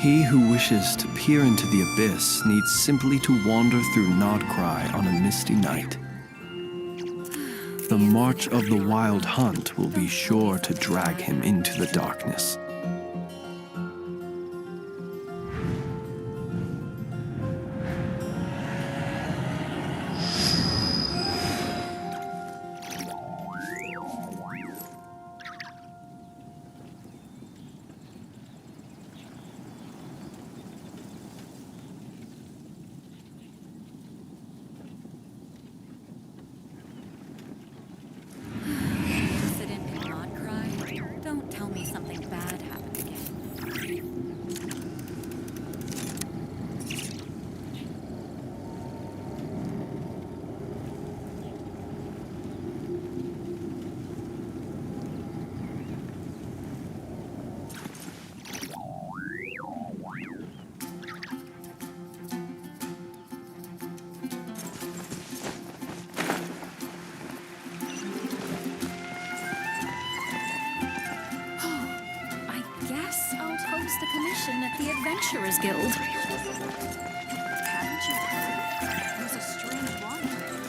He who wishes to peer into the abyss needs simply to wander through Nodcry on a misty night. The march of the wild hunt will be sure to drag him into the darkness. The commission at the Adventurers Guild. Hadn't you heard? It was a strange wandering.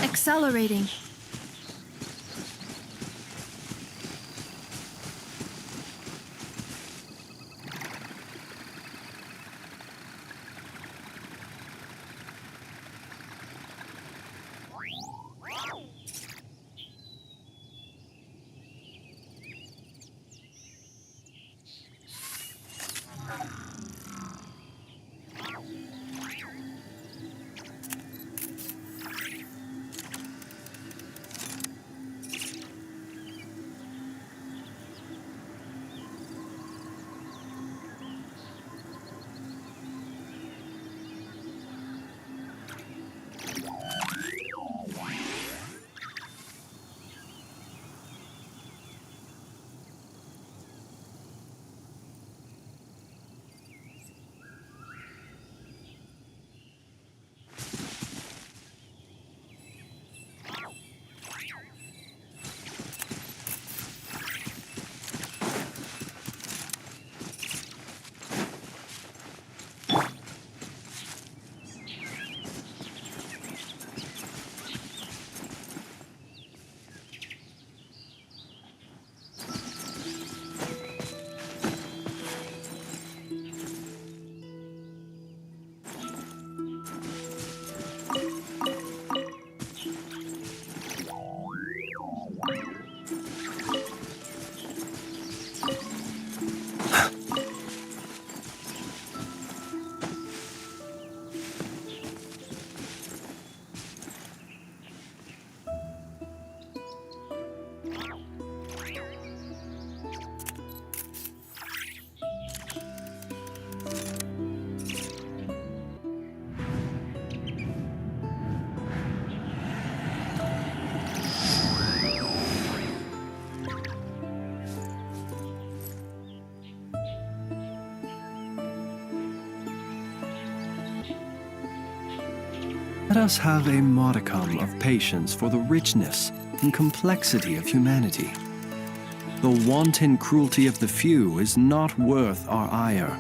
Accelerating. Let us have a modicum of patience for the richness and complexity of humanity. The wanton cruelty of the few is not worth our ire.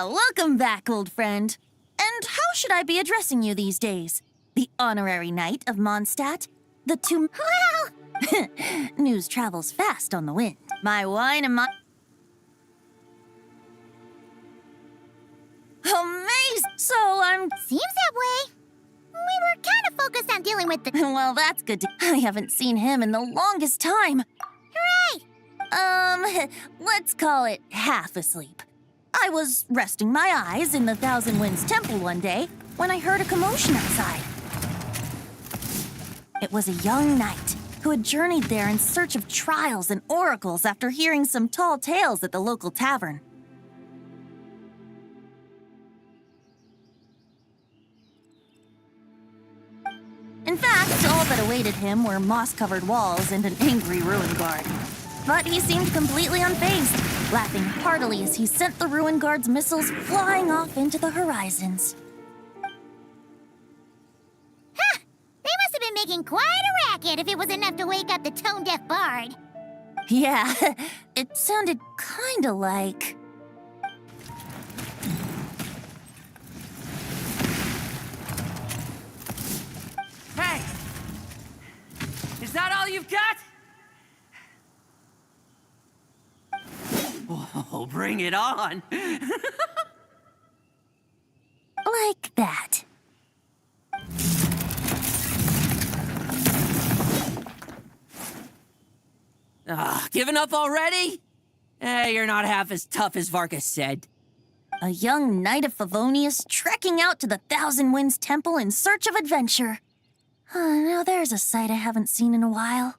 Welcome back, old friend. And how should I be addressing you these days? The honorary knight of Mondstadt? The two... Well... News travels fast on the wind. My wine and my... Amazing! So I'm... Seems that way. We were kind of focused on dealing with the... Well, that's good. I haven't seen him in the longest time. Hooray! Let's call it half asleep. I was resting my eyes in the Thousand Winds Temple one day when I heard a commotion outside. It was a young knight who had journeyed there in search of trials and oracles after hearing some tall tales at the local tavern. In fact, all that awaited him were moss-covered walls and an angry ruin guard. But he seemed completely unfazed, laughing heartily as he sent the ruin guard's missiles flying off into the horizons. Ha! They must have been making quite a racket if it was enough to wake up the tone-deaf bard. Yeah, it sounded kinda like... Hey! Is that all you've got? Oh, bring it on! like that. Giving up already? You're not half as tough as Varka said. A young Knight of Favonius trekking out to the Thousand Winds Temple in search of adventure. Now there's a sight I haven't seen in a while.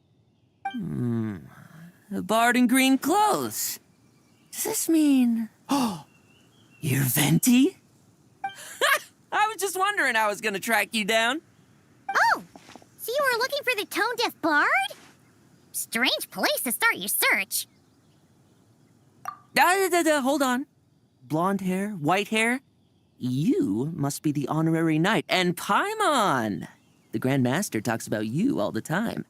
A bard in green clothes. Does this mean... Oh, you're Venti? I was just wondering how I was gonna track you down. Oh, so you were looking for the tone-deaf bard? Strange place to start your search. Hold on. Blonde hair, white hair. You must be the honorary knight. And Paimon! The Grand Master talks about you all the time.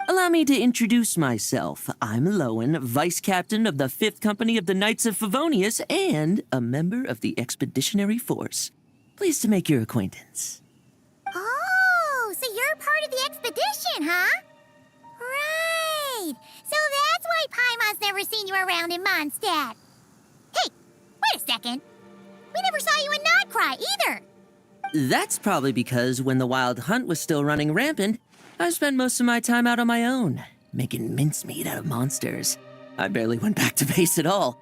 Allow me to introduce myself. I'm Lowen, Vice Captain of the 5th Company of the Knights of Favonius and a member of the Expeditionary Force. Pleased to make your acquaintance. Oh, so you're part of the expedition, huh? Right. So that's why Paimon's never seen you around in Mondstadt. Hey, wait a second. We never saw you in Nodcry either. That's probably because when the Wild Hunt was still running rampant, I spent most of my time out on my own, making mincemeat out of monsters. I barely went back to base at all.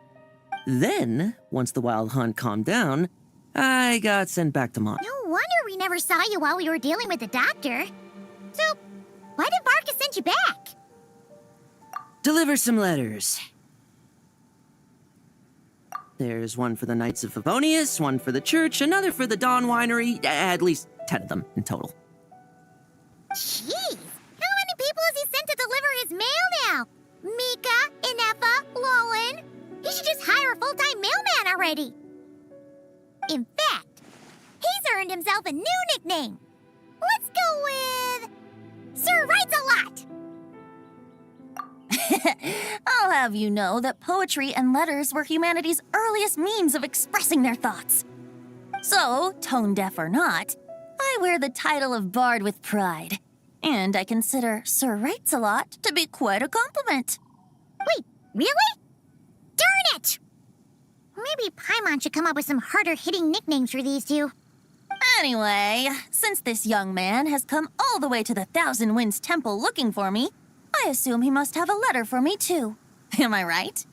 Then, once the Wild Hunt calmed down, I got sent back to Mon. No wonder we never saw you while we were dealing with the doctor. So, why did Varka send you back? Deliver some letters. There's one for the Knights of Favonius, one for the church, another for the Dawn Winery, at least 10 of them in total. Jeez, how many people has he sent to deliver his mail now? Mika, Inefa, Lowen. He should just hire a full-time mailman already. In fact, He's earned himself a new nickname. Let's go with Sir Writes-A-Lot. I'll have you know that poetry and letters were humanity's earliest means of expressing their thoughts. So, tone deaf or not, I wear the title of Bard with pride. And I consider Sir Writes-A-Lot to be quite a compliment. Wait, really? Darn it! Maybe Paimon should come up with some harder-hitting nicknames for these two. Anyway, since this young man has come all the way to the Thousand Winds Temple looking for me, I assume he must have a letter for me too. Am I right?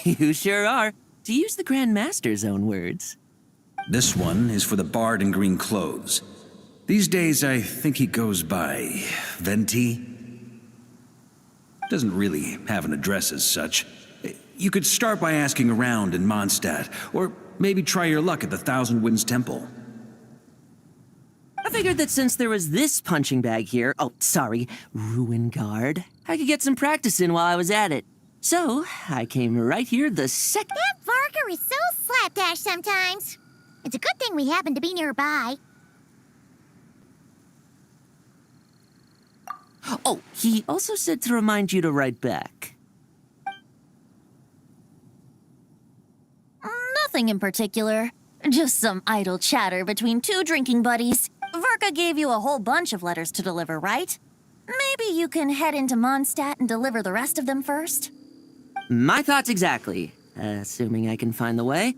You sure are, to use the Grand Master's own words. This one is for the bard in green clothes. These days, I think he goes by Venti. Doesn't really have an address as such. You could start by asking around in Mondstadt, or maybe try your luck at the Thousand Winds Temple. I figured that since there was this punching bag here, Ruin Guard, I could get some practice in while I was at it. So, I came right here the second. That Varka is so slapdash sometimes. It's a good thing we happen to be nearby. Oh, he also said to remind you to write back. Nothing in particular. Just some idle chatter between two drinking buddies. Varka gave you a whole bunch of letters to deliver, right? Maybe you can head into Mondstadt and deliver the rest of them first? My thoughts exactly, assuming I can find the way.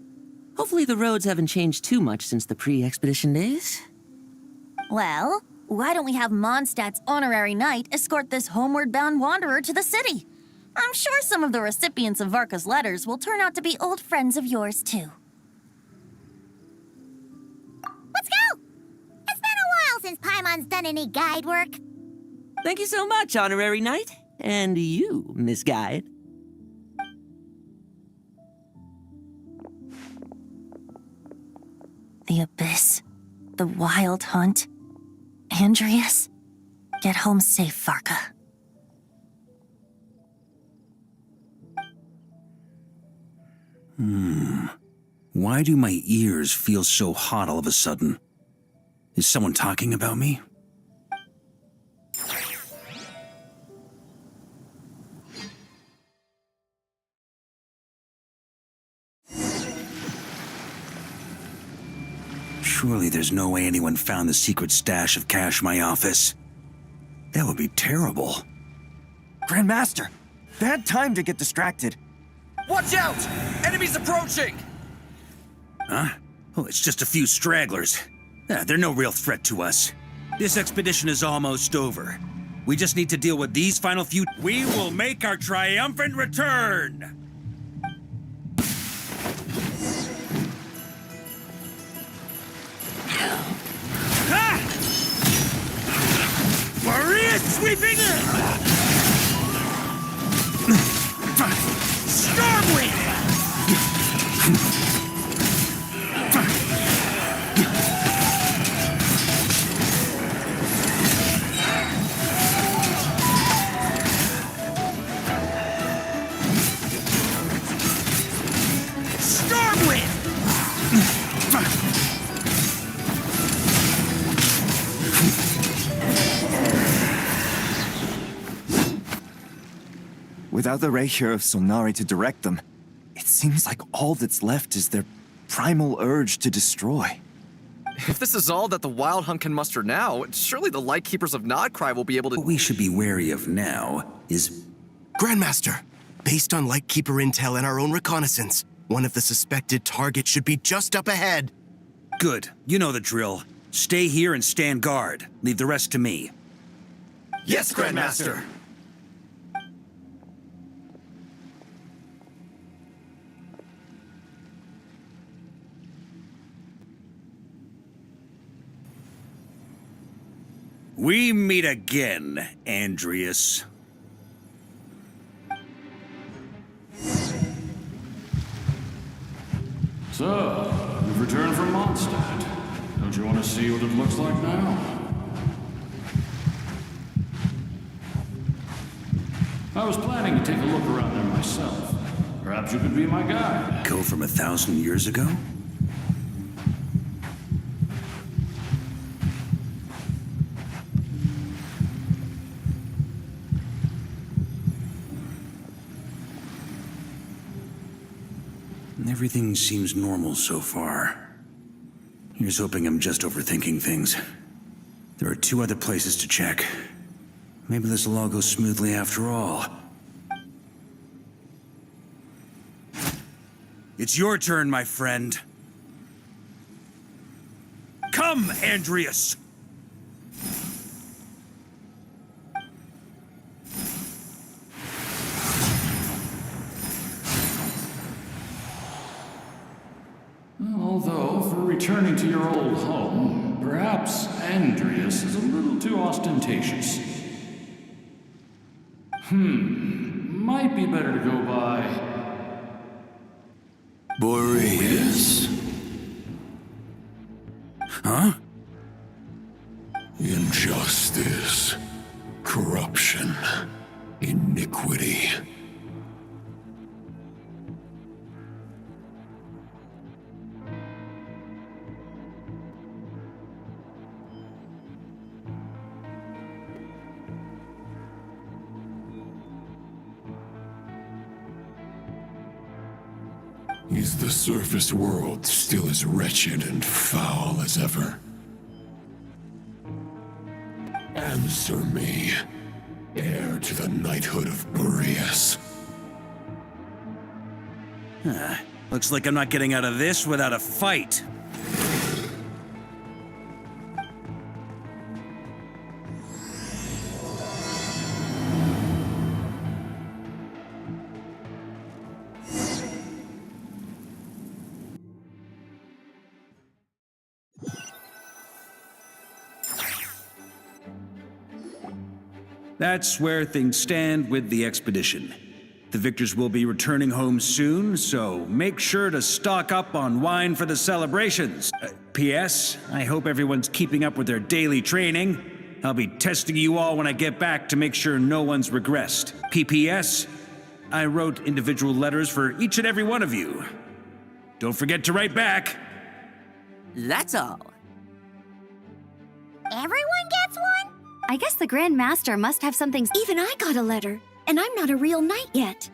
Hopefully the roads haven't changed too much since the pre-expedition days. Well, why don't we have Mondstadt's honorary knight escort this homeward-bound wanderer to the city? I'm sure some of the recipients of Varka's letters will turn out to be old friends of yours, too. Let's go! It's been a while since Paimon's done any guide work. Thank you so much, honorary knight. And you, Miss Guide. The Abyss. The Wild Hunt. Andreas. Get home safe, Varka. Why do my ears feel so hot all of a sudden? Is someone talking about me? Surely there's no way anyone found the secret stash of cash in my office. That would be terrible. Grandmaster, bad time to get distracted. Watch out! Enemies approaching! Huh? Oh, it's just a few stragglers. They're no real threat to us. This expedition is almost over. We just need to deal with these final few. We will make our triumphant return! Ha! Maria sweeping! Stormwind! Without the Rapier of Solnari to direct them, it seems like all that's left is their primal urge to destroy. If this is all that the Wild Hunt can muster now, surely the Lightkeepers of Nodcry will be able to— What we should be wary of now is... Grandmaster, based on Lightkeeper intel and our own reconnaissance, one of the suspected targets should be just up ahead. Good. You know the drill. Stay here and stand guard. Leave the rest to me. Yes, Grandmaster! We meet again, Andreas. So, you've returned from Mondstadt. Don't you want to see what it looks like now? I was planning to take a look around there myself. Perhaps you could be my guide. Go from 1,000 years ago? Everything seems normal so far. Here's hoping I'm just overthinking things. There are 2 other places to check. Maybe this will all go smoothly after all. It's your turn, my friend. Come, Andreas! Although, for returning to your old home, perhaps Andreas is a little too ostentatious. Might be better to go by Boreas. Huh? Injustice. Corruption. Iniquity. Is the surface world still as wretched and foul as ever? Answer me, heir to the knighthood of Boreas. Looks like I'm not getting out of this without a fight. That's where things stand with the expedition. The victors will be returning home soon, so make sure to stock up on wine for the celebrations. P.S. I hope everyone's keeping up with their daily training. I'll be testing you all when I get back to make sure no one's regressed. P.P.S. I wrote individual letters for each and every one of you. Don't forget to write back. That's all. Everyone gets one? I guess the Grand Master must have something. Even I got a letter, and I'm not a real knight yet.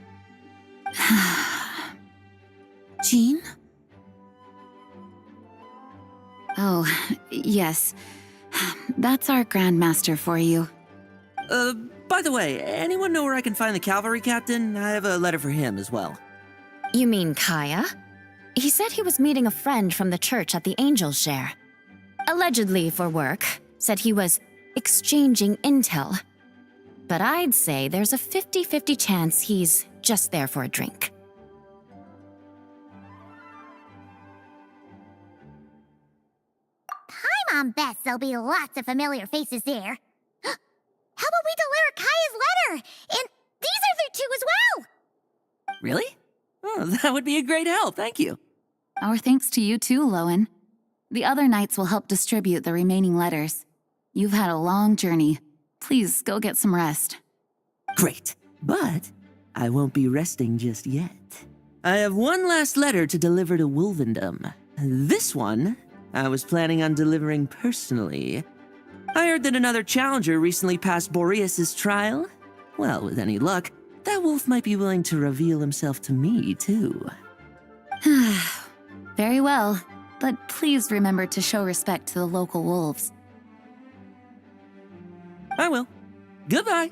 Jean? Oh, yes. That's our Grandmaster for you. By the way, anyone know where I can find the cavalry captain? I have a letter for him as well. You mean Kaya? He said he was meeting a friend from the church at the Angel's Share. Allegedly for work. Said he was exchanging intel. But I'd say there's a 50-50 chance he's just there for a drink. Paimon bets there'll be lots of familiar faces there. How about we deliver Kaya's letter? And these other 2 as well! Really? Oh, that would be a great help, thank you. Our thanks to you too, Lowen. The other knights will help distribute the remaining letters. You've had a long journey. Please go get some rest. Great, but I won't be resting just yet. I have one last letter to deliver to Wolvendom. This one, I was planning on delivering personally. I heard that another challenger recently passed Boreas' trial. Well, with any luck, that wolf might be willing to reveal himself to me, too. Very well, but please remember to show respect to the local wolves. I will. Goodbye.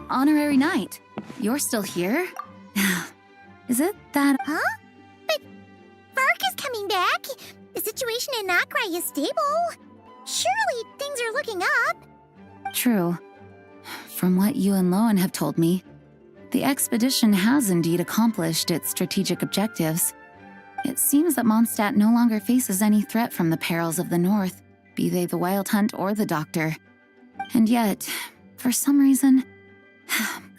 Honorary Knight, you're still here? Is it that... Huh? But Varka's coming back. The situation in Notcry is stable. Surely things are looking up. True. From what you and Lowen have told me, the expedition has indeed accomplished its strategic objectives. It seems that Mondstadt no longer faces any threat from the perils of the North, be they the Wild Hunt or the Doctor. And yet, for some reason,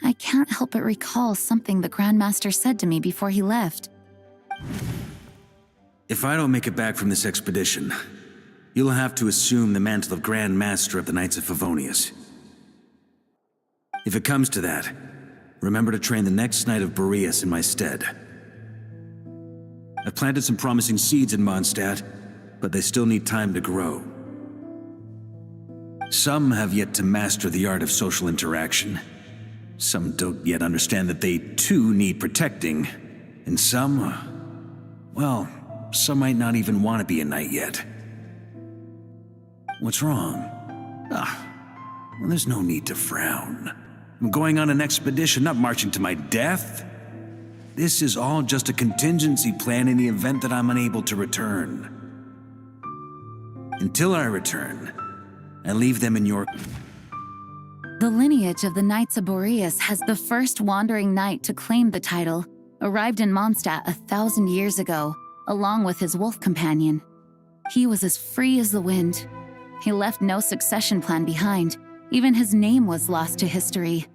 I can't help but recall something the Grandmaster said to me before he left. If I don't make it back from this expedition, you'll have to assume the mantle of Grand Master of the Knights of Favonius. If it comes to that, remember to train the next Knight of Boreas in my stead. I've planted some promising seeds in Mondstadt, but they still need time to grow. Some have yet to master the art of social interaction. Some don't yet understand that they too need protecting. And some, well, some might not even want to be a knight yet. What's wrong? Well, there's no need to frown. I'm going on an expedition, not marching to my death. This is all just a contingency plan in the event that I'm unable to return. Until I return, I leave them in your... The lineage of the Knights of Boreas has the first wandering knight to claim the title, arrived in Mondstadt 1,000 years ago, along with his wolf companion. He was as free as the wind. He left no succession plan behind. Even his name was lost to history.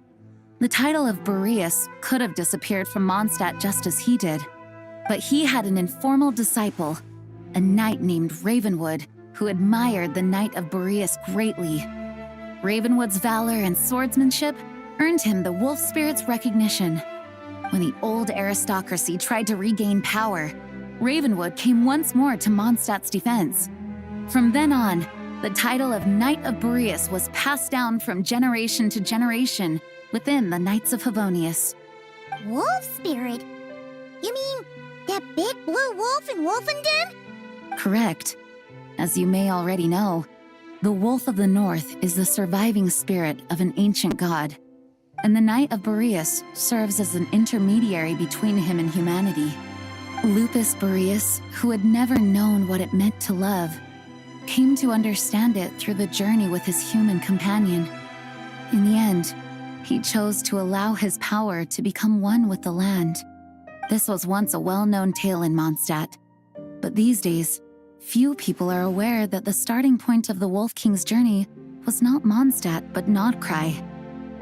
The title of Boreas could have disappeared from Mondstadt just as he did. But he had an informal disciple, a knight named Ravenwood, who admired the Knight of Boreas greatly. Ravenwood's valor and swordsmanship earned him the wolf spirit's recognition. When the old aristocracy tried to regain power, Ravenwood came once more to Mondstadt's defense. From then on, the title of Knight of Boreas was passed down from generation to generation within the Knights of Favonius. Wolf spirit? You mean that big blue wolf in Wolfenden? Correct. As you may already know, the Wolf of the North is the surviving spirit of an ancient god, and the Knight of Boreas serves as an intermediary between him and humanity. Lupus Boreas, who had never known what it meant to love, came to understand it through the journey with his human companion. In the end, he chose to allow his power to become one with the land. This was once a well-known tale in Mondstadt, but these days, few people are aware that the starting point of the Wolf King's journey was not Mondstadt, but Notcry.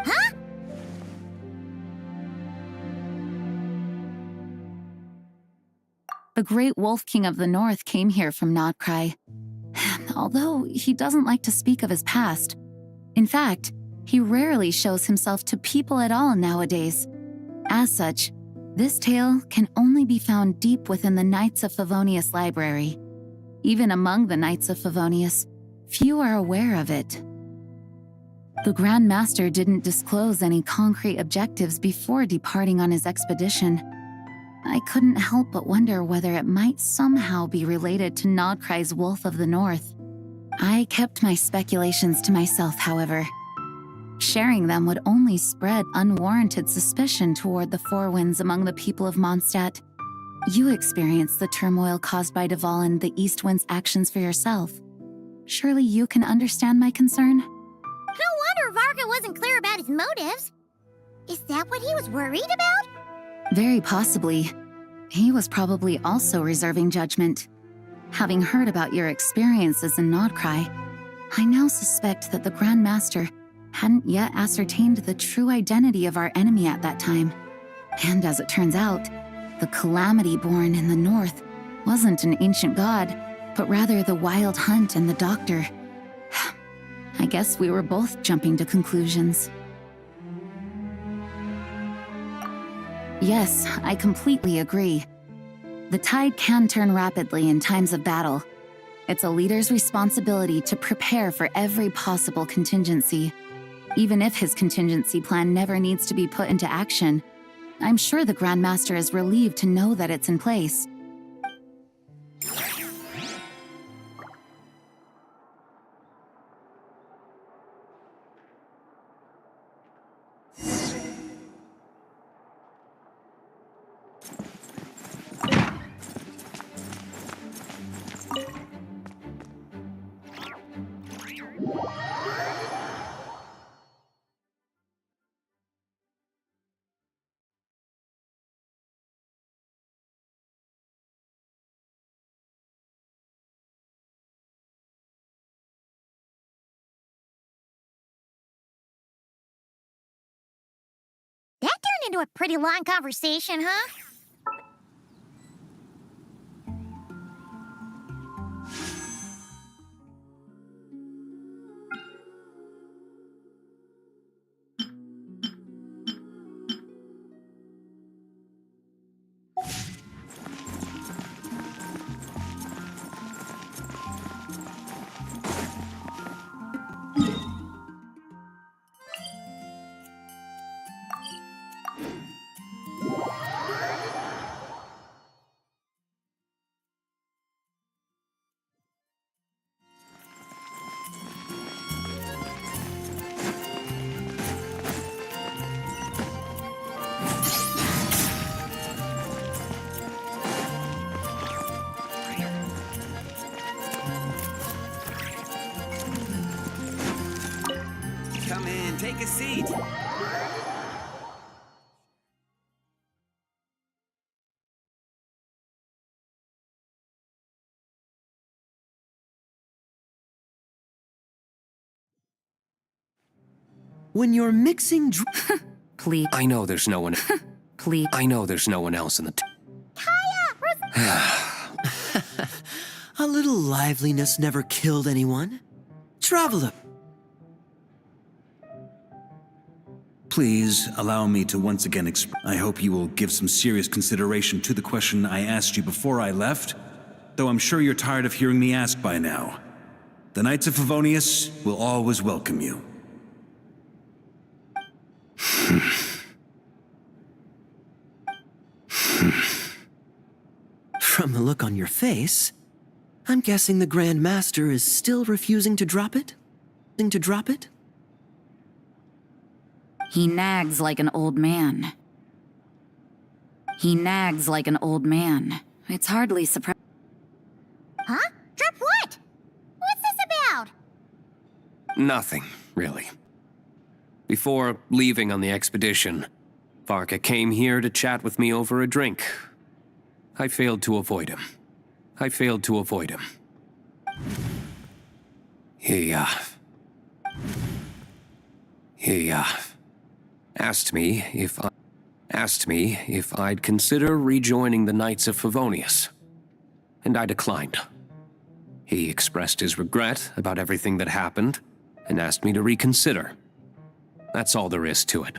Huh? The great Wolf King of the North came here from Notcry. Although he doesn't like to speak of his past. In fact, he rarely shows himself to people at all nowadays. As such, this tale can only be found deep within the Knights of Favonius library. Even among the Knights of Favonius, few are aware of it. The Grand Master didn't disclose any concrete objectives before departing on his expedition. I couldn't help but wonder whether it might somehow be related to Notcry's Wolf of the North. I kept my speculations to myself, however. Sharing them would only spread unwarranted suspicion toward the Four Winds among the people of Mondstadt. You experienced the turmoil caused by Duvall and the East Wind's actions for yourself. Surely you can understand my concern? No wonder Varka wasn't clear about his motives. Is that what he was worried about? Very possibly. He was probably also reserving judgment. Having heard about your experiences in Notcry, I now suspect that the Grand Master hadn't yet ascertained the true identity of our enemy at that time. And as it turns out, the calamity born in the north wasn't an ancient god, but rather the Wild Hunt and the Doctor. I guess we were both jumping to conclusions. Yes, I completely agree. The tide can turn rapidly in times of battle. It's a leader's responsibility to prepare for every possible contingency. Even if his contingency plan never needs to be put into action, I'm sure the Grand Master is relieved to know that it's in place. into a pretty long conversation, huh? Come in, take a seat. When you're mixing Please. I know there's no one. Please. I know there's no one else in the. A little liveliness never killed anyone. Traveler. Please allow me to once again I hope you will give some serious consideration to the question I asked you before I left, though I'm sure you're tired of hearing me ask by now. The Knights of Favonius will always welcome you. From the look on your face, I'm guessing the Grand Master is still refusing to drop it? He nags like an old man. It's hardly surprising. Huh? Drop what? What's this about? Nothing, really. Before leaving on the expedition, Varka came here to chat with me over a drink. I failed to avoid him. He asked me if I'd consider rejoining the Knights of Favonius, and I declined. He expressed his regret about everything that happened and asked me to reconsider. That's all there is to it.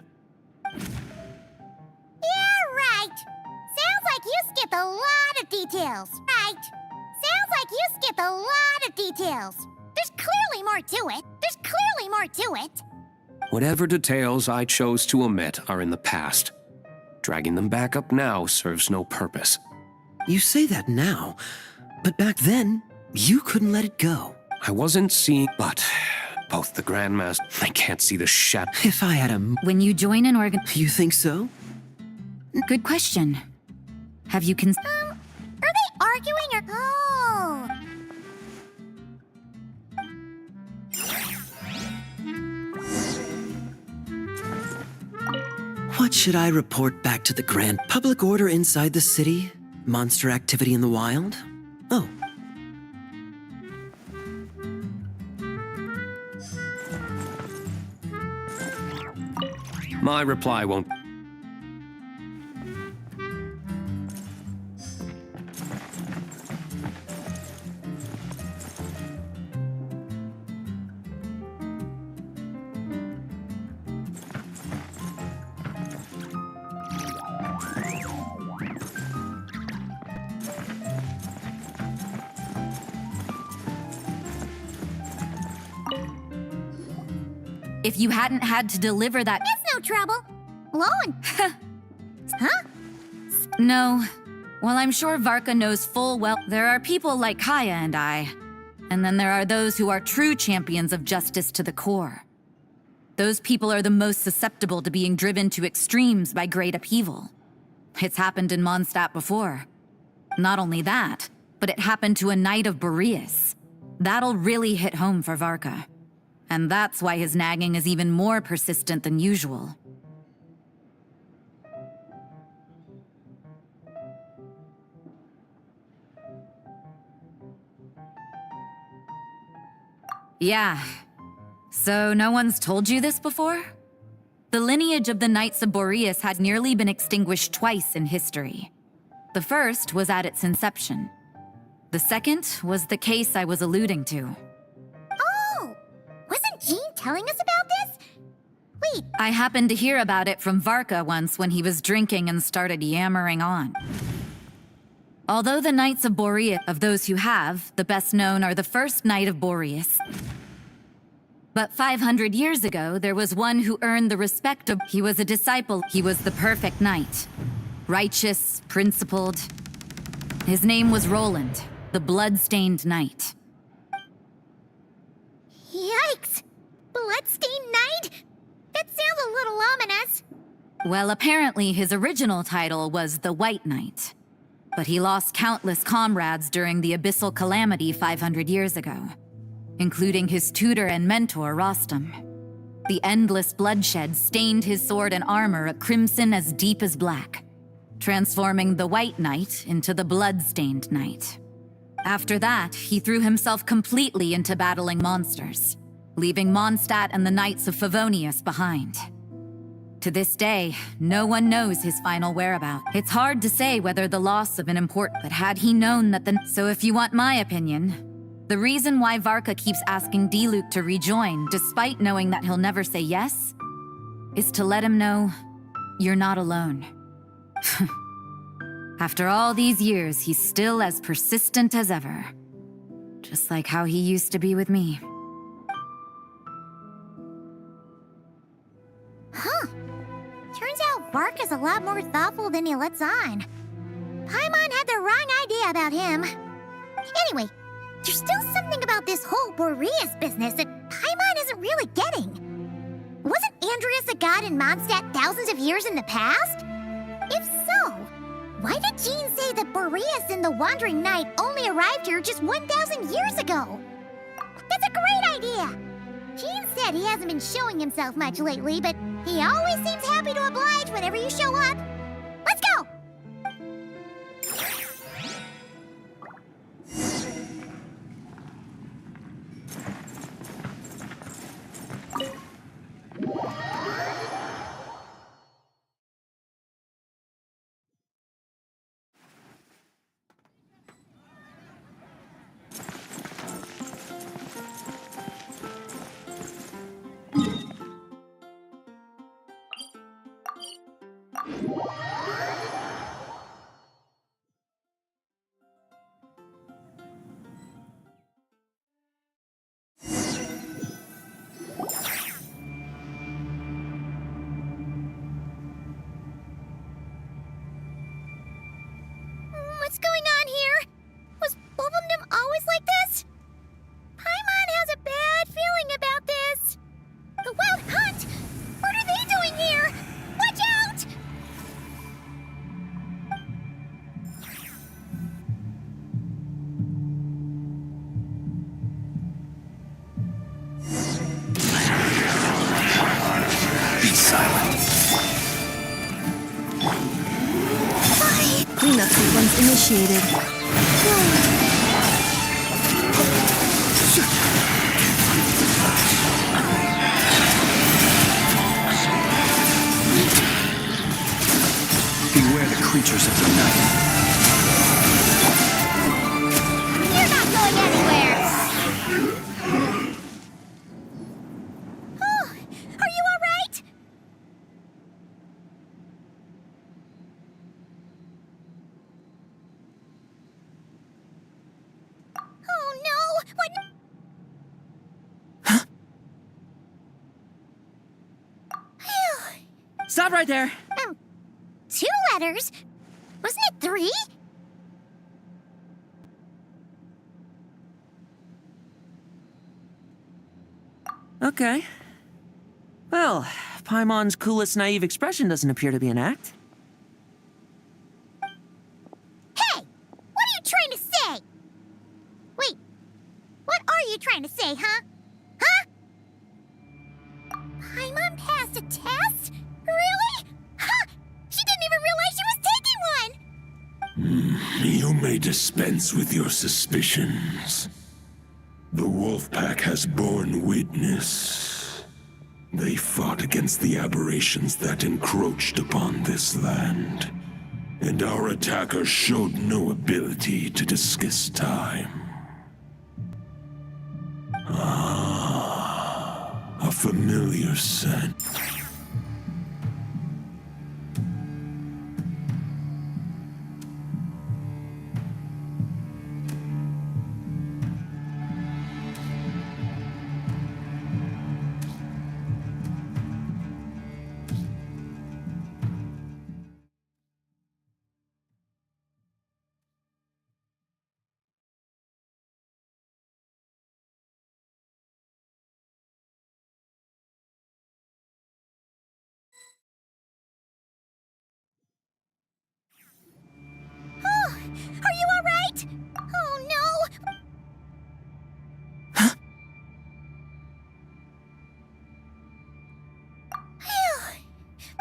Yeah, right. Sounds like you skipped a lot of details. There's clearly more to it. Whatever details I chose to omit are in the past. Dragging them back up now serves no purpose. You say that now, but back then, you couldn't let it go. I wasn't seeing, but both the Grandmaster, I can't see the shadow. If I had a... When you join an organ... You think so? Good question. Have you Are they arguing or... Oh. What should I report back to the Grand? Public order inside the city? Monster activity in the wild? Oh. My reply won't... If you hadn't had to deliver that... It's no trouble. Blowing. Huh? No. Well, I'm sure Varka knows full well there are people like Kaya and I. And then there are those who are true champions of justice to the core. Those people are the most susceptible to being driven to extremes by great upheaval. It's happened in Mondstadt before. Not only that, but it happened to a Knight of Boreas. That'll really hit home for Varka. And that's why his nagging is even more persistent than usual. Yeah. So no one's told you this before? The lineage of the Knights of Boreas had nearly been extinguished twice in history. The first was at its inception. The second was the case I was alluding to. Oh! Wasn't Jean telling us about this? Wait. I happened to hear about it from Varka once when he was drinking and started yammering on. Although the Knights of Boreas, of those who have, the best known are the first Knight of Boreas. But 500 years ago, there was one who earned the respect of... He was a disciple. He was the perfect knight. Righteous, principled. His name was Roland, the blood-stained knight. Yikes! Bloodstained Knight? That sounds a little ominous. Well, apparently his original title was the White Knight. But he lost countless comrades during the Abyssal Calamity 500 years ago, including his tutor and mentor, Rostam. The endless bloodshed stained his sword and armor a crimson as deep as black, transforming the White Knight into the Blood-Stained Knight. After that, he threw himself completely into battling monsters, leaving Mondstadt and the Knights of Favonius behind. To this day, no one knows his final whereabouts. It's hard to say whether the loss of an important... But had he known that the... So if you want my opinion, the reason why Varka keeps asking Diluc to rejoin, despite knowing that he'll never say yes, is to let him know you're not alone. After all these years, he's still as persistent as ever. Just like how he used to be with me. Huh. Turns out Varka's a lot more thoughtful than he lets on. Paimon had the wrong idea about him. Anyway, there's still something about this whole Boreas business that Paimon isn't really getting. Wasn't Andreas a god in Mondstadt thousands of years in the past? If so, why did Jean say that Boreas and the Wandering Knight only arrived here just 1,000 years ago? That's a great idea! Jean said he hasn't been showing himself much lately, but he always seems happy to oblige whenever you show up. Let's go! What's going on here? Was Bulbumdum always like this? Paimon has a bad feeling about this. The Wild Hunt! What are they doing here? Watch out! Be silent. Cleanup sequence initiated. Beware the creatures of the night. You're not going anywhere! Oh, are you all right? Oh no! What? Stop right there! 2 letters? Wasn't it 3? Okay. Well, Paimon's coolest naive expression doesn't appear to be an act. Hey! What are you trying to say? Wait, what are you trying to say, huh? Huh? Paimon passed a test? Really? Ha! She didn't even realize she was taking one! You may dispense with your suspicions. The wolf pack has borne witness. They fought against the aberrations that encroached upon this land. And our attackers showed no ability to discuss time. A familiar scent. Oh, are you all right? Oh no!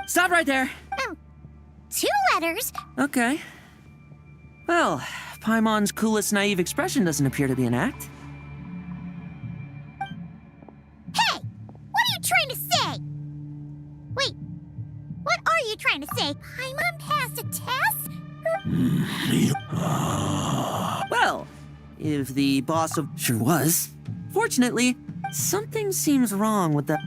Stop right there! 2 letters? Okay. Well, Paimon's coolest naive expression doesn't appear to be an act. Hey! What are you trying to say? Wait, what are you trying to say? Paimon passed a test? Well, if the boss of... Sure was. Fortunately, something seems wrong with the...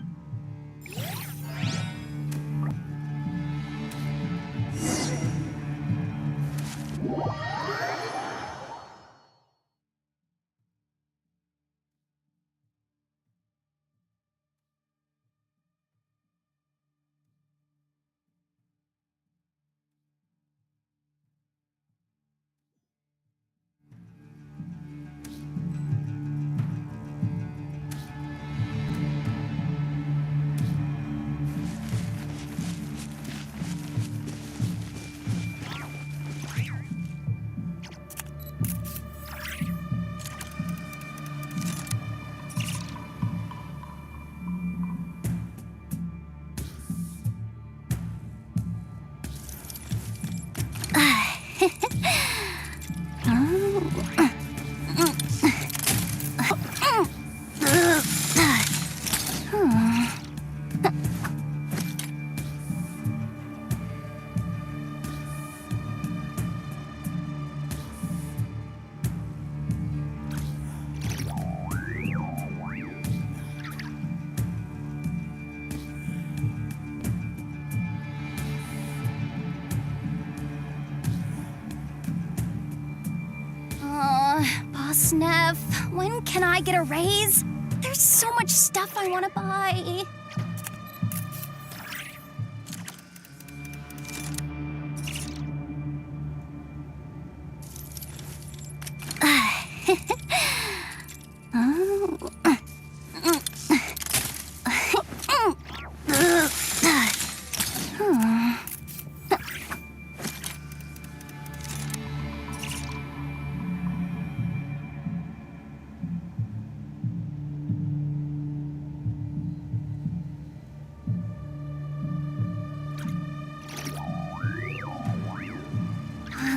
Boss Neff, when can I get a raise? There's so much stuff I want to buy.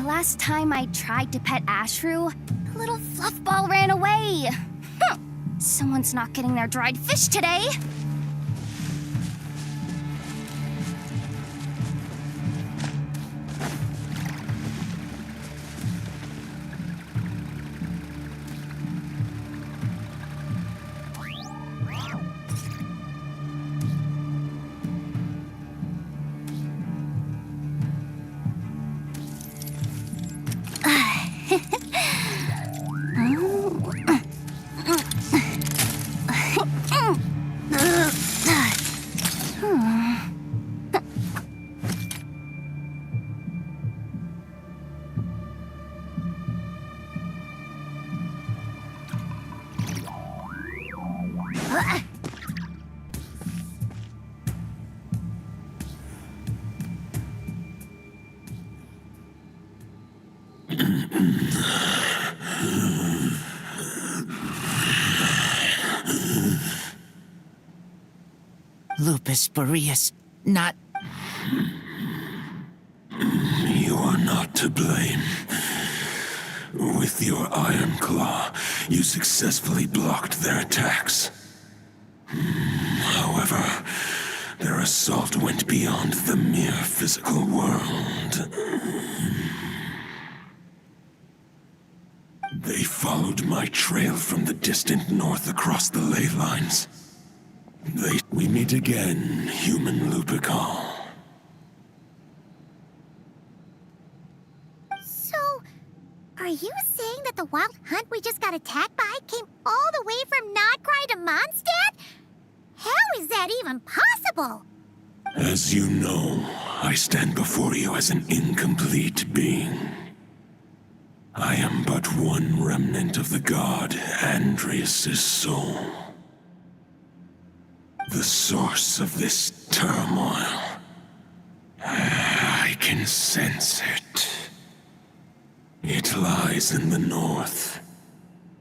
Last time I tried to pet Ashru, the little fluff ball ran away. Someone's not getting their dried fish today. Lupus Boreas, not... You are not to blame. With your Iron Claw, you successfully blocked their attacks. However, assault went beyond the mere physical world. They followed my trail from the distant north across the ley lines. We meet again, human Lupical. So, are you saying that the wild hunt we just got attacked by came all the way from Nodcry to Mondstadt? How is that even possible? As you know, I stand before you as an incomplete being. I am but one remnant of the god Andrias' soul. The source of this turmoil. I can sense it. It lies in the north.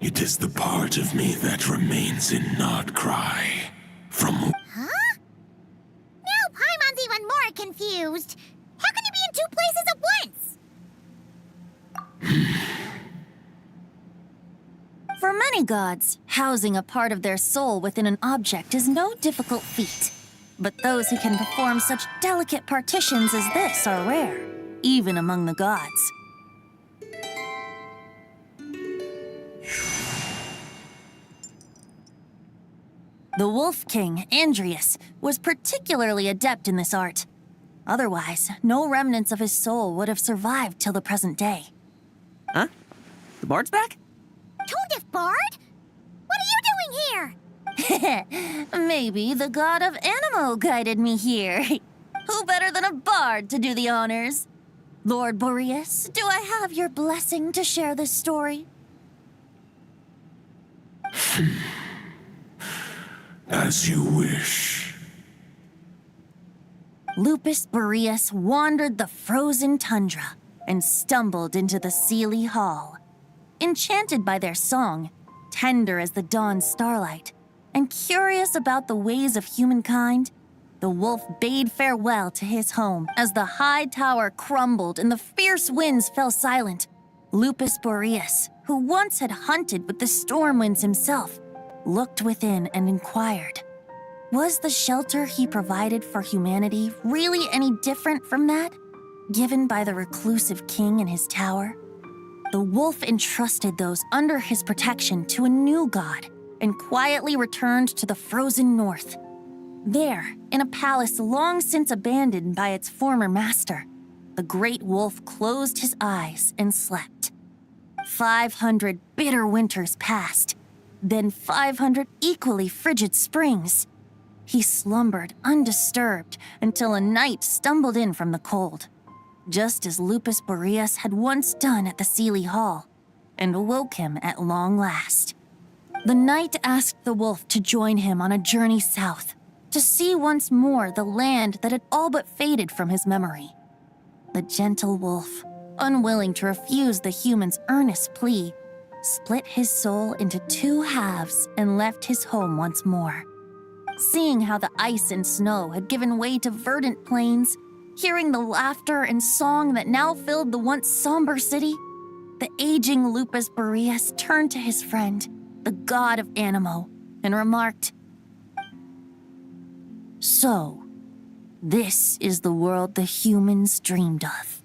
It is the part of me that remains in Nodcry. From... Huh? Now Paimon's even more confused. How can he be in two places at once? For many gods, housing a part of their soul within an object is no difficult feat. But those who can perform such delicate partitions as this are rare, even among the gods. The Wolf King, Andrias, was particularly adept in this art. Otherwise, no remnants of his soul would have survived till the present day. Huh? The bard's back? Tone-deaf bard? What are you doing here? Maybe the god of Animo guided me here. Who better than a bard to do the honors? Lord Boreas, do I have your blessing to share this story? As you wish. Lupus Boreas wandered the frozen tundra and stumbled into the Seelie Hall. Enchanted by their song, tender as the dawn's starlight, and curious about the ways of humankind, the wolf bade farewell to his home as the high tower crumbled and the fierce winds fell silent. Lupus Boreas, who once had hunted with the storm winds himself, looked within and inquired, was the shelter he provided for humanity really any different from that given by the reclusive king in his tower? The wolf entrusted those under his protection to a new god and quietly returned to the frozen north. There, in a palace long since abandoned by its former master, the great wolf closed his eyes and slept. 500 bitter winters passed, then 500 equally frigid springs. He slumbered undisturbed until a night stumbled in from the cold, just as Lupus Boreas had once done at the Seelie Hall, and awoke him at long last. The night asked the wolf to join him on a journey south, to see once more the land that had all but faded from his memory. The gentle wolf, unwilling to refuse the human's earnest plea, split his soul into two halves and left his home once more. Seeing how the ice and snow had given way to verdant plains, hearing the laughter and song that now filled the once somber city, the aging Lupus Boreas turned to his friend, the god of Animo, and remarked, "So, this is the world the humans dreamed of."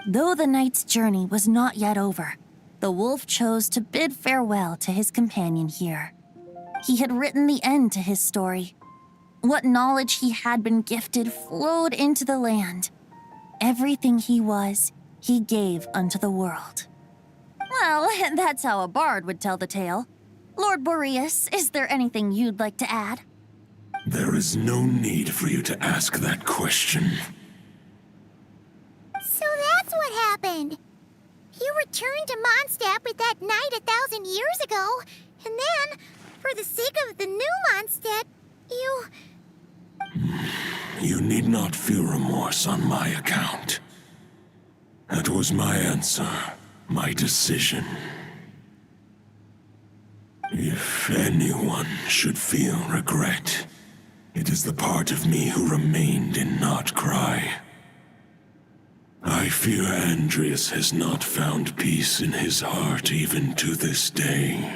Though the night's journey was not yet over, the wolf chose to bid farewell to his companion here. He had written the end to his story. What knowledge he had been gifted flowed into the land. Everything he was, he gave unto the world. Well, that's how a bard would tell the tale. Lord Boreas, is there anything you'd like to add? There is no need for you to ask that question. So that's what happened. You returned to Mondstadt with that knight 1,000 years ago, and then, for the sake of the new Mondstadt, you... You need not feel remorse on my account. That was my answer, my decision. If anyone should feel regret, it is the part of me who remained in Nodcry. I fear Andrias has not found peace in his heart even to this day.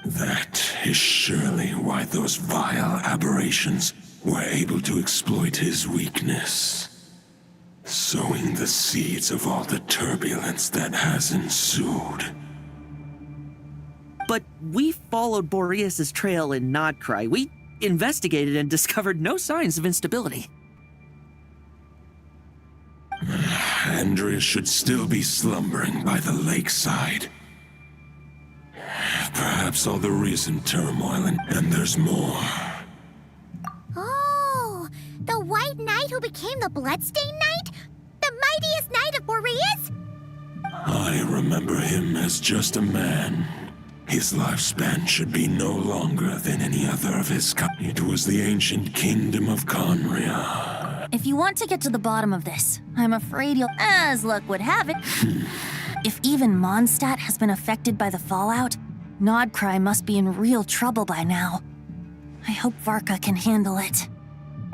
That is surely why those vile aberrations were able to exploit his weakness, sowing the seeds of all the turbulence that has ensued. But we followed Boreas' trail in Nodcry. We investigated and discovered no signs of instability. Andreas should still be slumbering by the lakeside. Perhaps all the recent turmoil and there's more. Oh, the White Knight who became the Bloodstained Knight? The mightiest knight of Boreas? I remember him as just a man. His lifespan should be no longer than any other of his kind. It was the ancient kingdom of Conria. If you want to get to the bottom of this, I'm afraid you'll, as luck would have it, if even Mondstadt has been affected by the fallout, Nodcry must be in real trouble by now. I hope Varka can handle it.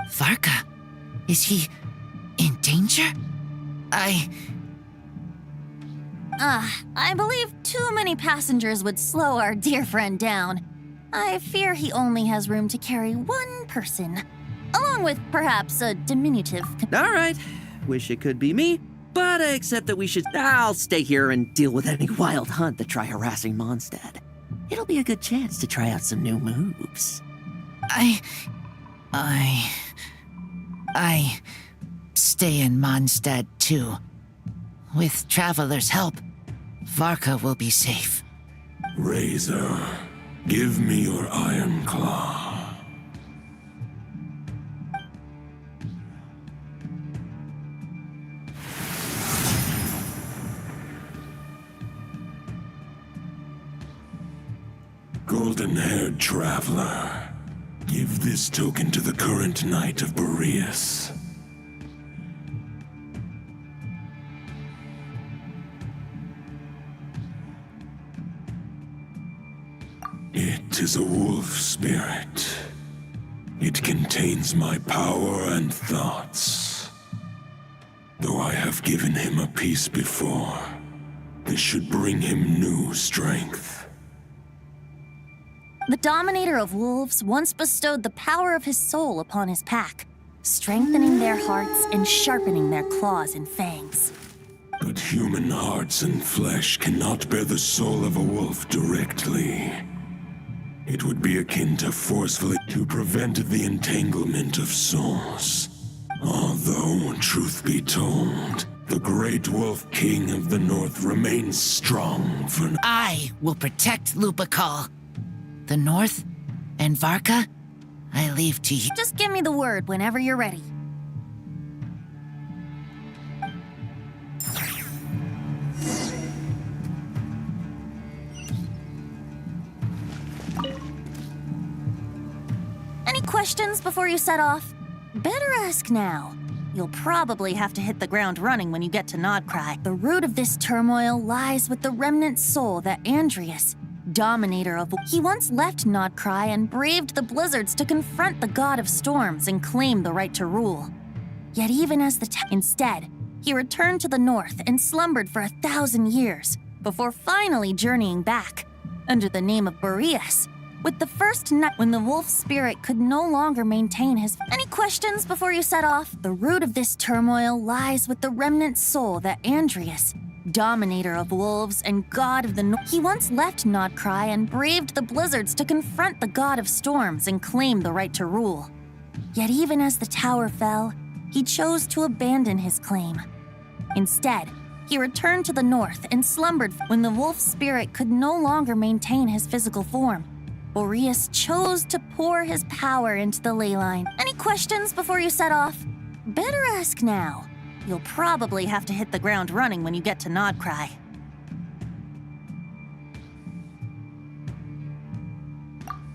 Varka? Is he in danger? I believe too many passengers would slow our dear friend down. I fear he only has room to carry one person, along with perhaps a diminutive... All right, wish it could be me, but I accept that I'll stay here and deal with any wild hunt that try harassing Mondstadt. It'll be a good chance to try out some new moves. I stay in Mondstadt too. With Traveler's help, Varka will be safe. Razor, give me your iron claw. Golden-haired traveler, give this token to the current Knight of Boreas. It is a wolf spirit. It contains my power and thoughts. Though I have given him a piece before, this should bring him new strength. The Dominator of Wolves once bestowed the power of his soul upon his pack, strengthening their hearts and sharpening their claws and fangs. But human hearts and flesh cannot bear the soul of a wolf directly. It would be akin to forcefully to prevent the entanglement of souls. Although, truth be told, the great wolf king of the north remains strong for now. I will protect Lupakal. The north and Varka, I leave to you. Just give me the word whenever you're ready. Any questions before you set off? Better ask now. You'll probably have to hit the ground running when you get to Nodcry. The root of this turmoil lies with the remnant soul that Andreas, Dominator of... He once left Nodcry and braved the blizzards to confront the god of storms and claim the right to rule. Yet even as instead, he returned to the north and slumbered for 1,000 years, before finally journeying back, under the name of Boreas, with the first night when the wolf spirit could no longer maintain his... Any questions before you set off? The root of this turmoil lies with the remnant soul that Andreas, Dominator of wolves and god of the north... He once left Nodcry and braved the blizzards to confront the god of storms and claim the right to rule. Yet even as the tower fell, he chose to abandon his claim. Instead, he returned to the north and slumbered when the wolf spirit could no longer maintain his physical form. Boreas chose to pour his power into the ley line. Any questions before you set off? Better ask now. You'll probably have to hit the ground running when you get to Nodcry.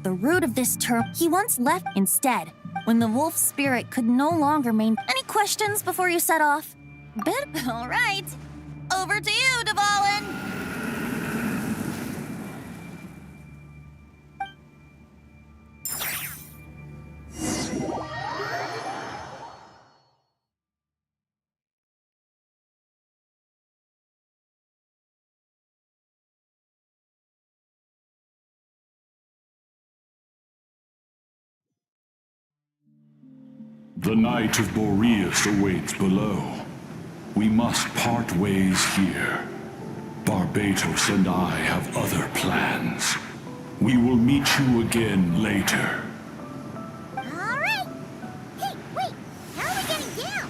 The root of this he once left instead, when the wolf spirit could no longer maintain... Any questions before you set off? All right. Over to you, Dvalin! The Knight of Boreas awaits below. We must part ways here. Barbatos and I have other plans. We will meet you again later. All right. Hey, wait. How are we getting down?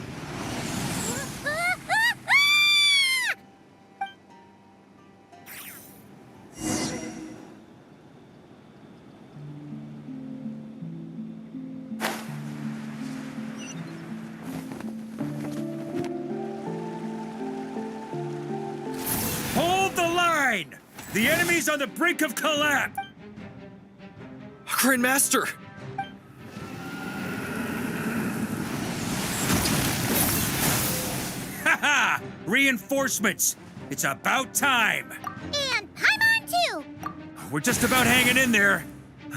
Hold the line! The enemy's on the brink of collapse! Grand Master! Haha! Reinforcements! It's about time! And Paimon too! We're just about hanging in there.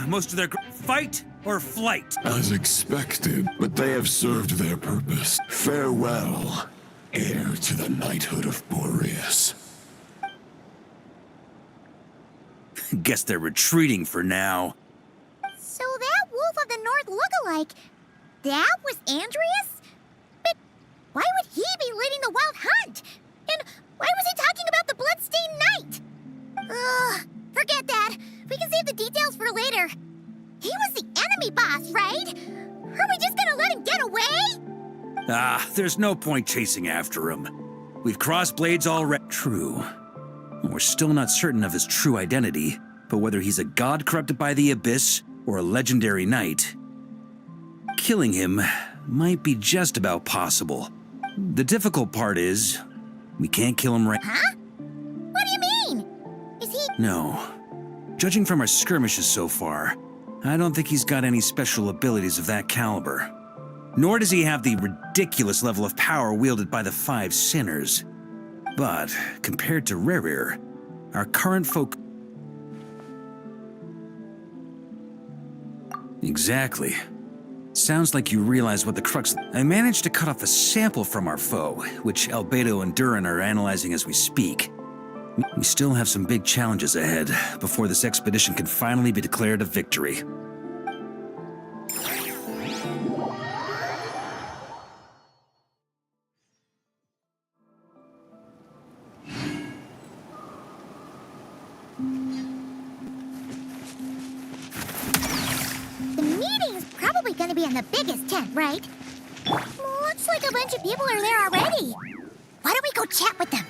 Most of their fight or flight. As expected, but they have served their purpose. Farewell, heir to the knighthood of Boreas. Guess they're retreating for now. So that Wolf of the North lookalike, that was Andreas? But why would he be leading the wild hunt? And why was he talking about the Bloodstained Knight? Ugh, forget that. We can save the details for later. He was the enemy boss, right? Are we just gonna let him get away? Ah, there's no point chasing after him. We've crossed blades already. True. We're still not certain of his true identity, but whether he's a god corrupted by the abyss or a legendary knight, killing him might be just about possible. The difficult part is, we can't kill him right. Huh? What do you mean? Is he... No. Judging from our skirmishes so far, I don't think he's got any special abilities of that caliber. Nor does he have the ridiculous level of power wielded by the Five Sinners. But, compared to Rerir, our current folk... Exactly. Sounds like you realize what the crux... I managed to cut off a sample from our foe, which Albedo and Durin are analyzing as we speak. We still have some big challenges ahead before this expedition can finally be declared a victory. The meeting's probably gonna be in the biggest tent, right? Looks like a bunch of people are there already. Why don't we go chat with them?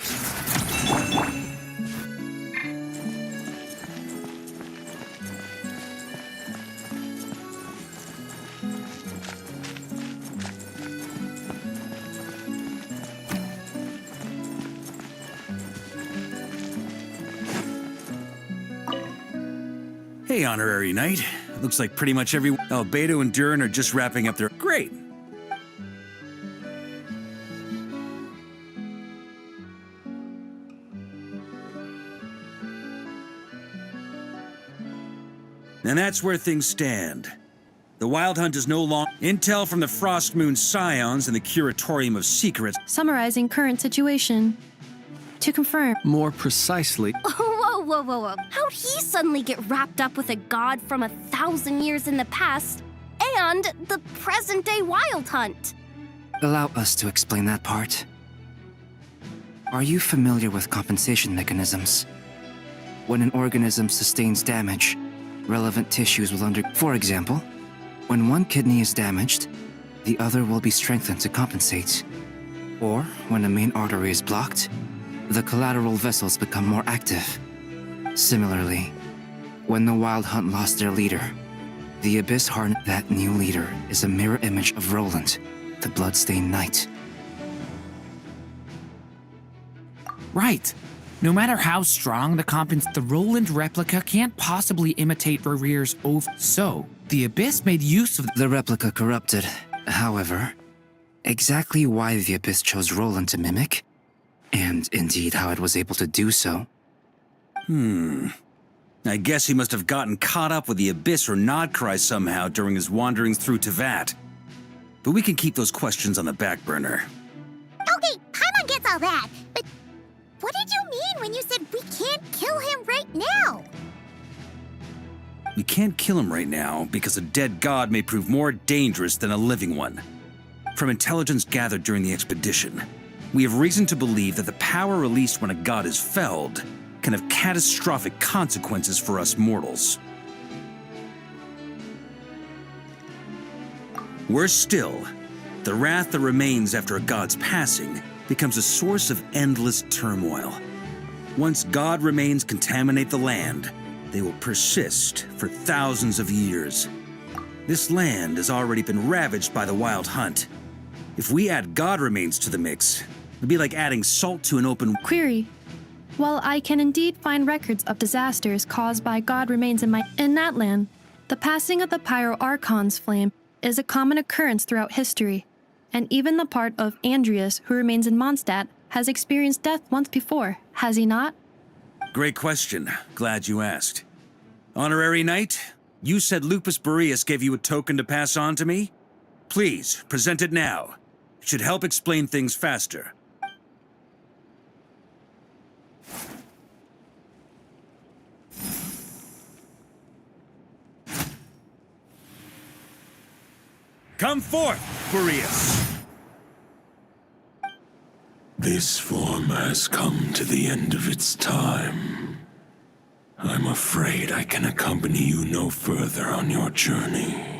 Hey, Honorary Knight. Looks like pretty much every... Albedo and Durin are just wrapping up their... Great! And that's where things stand. The Wild Hunt is no longer... Intel from the Frost Moon Scions and the Curatorium of Secrets... Summarizing current situation. To confirm. More precisely... Whoa. How'd he suddenly get wrapped up with a god from 1,000 years in the past and the present-day Wild Hunt? Allow us to explain that part. Are you familiar with compensation mechanisms? When an organism sustains damage, relevant tissues will For example, when one kidney is damaged, the other will be strengthened to compensate. Or, when a main artery is blocked, the collateral vessels become more active. Similarly, when the Wild Hunt lost their leader, the Abyss harnessed that new leader is a mirror image of Roland, the Bloodstained Knight. Right. No matter how strong the Roland replica can't possibly imitate Rerir's So, the Abyss made use of the replica corrupted. However, exactly why the Abyss chose Roland to mimic, and indeed how it was able to do so, I guess he must have gotten caught up with the Abyss or Nodcry somehow during his wanderings through Tevat. But we can keep those questions on the back burner. Okay, Paimon gets all that, but what did you mean when you said we can't kill him right now? We can't kill him right now because a dead god may prove more dangerous than a living one. From intelligence gathered during the expedition, we have reason to believe that the power released when a god is felled can have catastrophic consequences for us mortals. Worse still, the wrath that remains after a god's passing becomes a source of endless turmoil. Once god remains contaminate the land, they will persist for thousands of years. This land has already been ravaged by the Wild Hunt. If we add god remains to the mix, it'd be like adding salt to an open... Query. While I can indeed find records of disasters caused by god remains in that land, the passing of the Pyro-Archon's flame is a common occurrence throughout history, and even the part of Andreas who remains in Mondstadt has experienced death once before, has he not? Great question. Glad you asked. Honorary Knight, you said Lupus Boreas gave you a token to pass on to me? Please, present it now. It should help explain things faster. Come forth, Boreas! This form has come to the end of its time. I'm afraid I can accompany you no further on your journey.